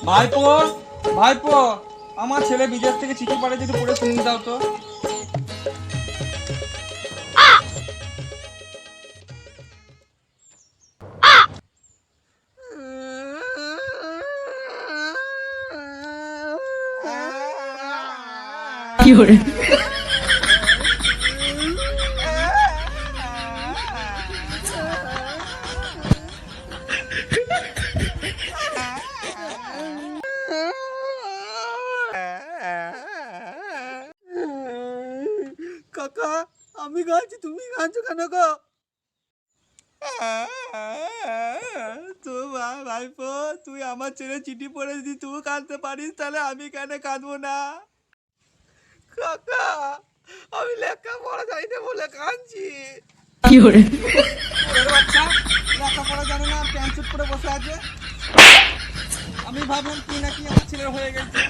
ভাইপো, ভাইপো, আমার ছেলে বিদেশ থেকে চিঠি পাঠিয়েছে, একটু পড়ে শুনিয়ে দাও তো। কি hore কাকা আমি কাঁদছি, তুমি কাঁদছো কেন গো? তো ভাইপো, তুই আমার ছেলে চিঠি পড়ে যদি তুই কাঁদতে পারিস তাহলে আমি কেন কাঁদবো না? কাকা আমি লেখাপড়া জানি না বলে কাঁদছি। কি hore ওরে বাচ্চা, লেখাপড়া জানে না, প্যান্ট শুট করে বসে আছে। আমি ভাবলাম কি নাকি আমার ছেলের হয়ে গেছে।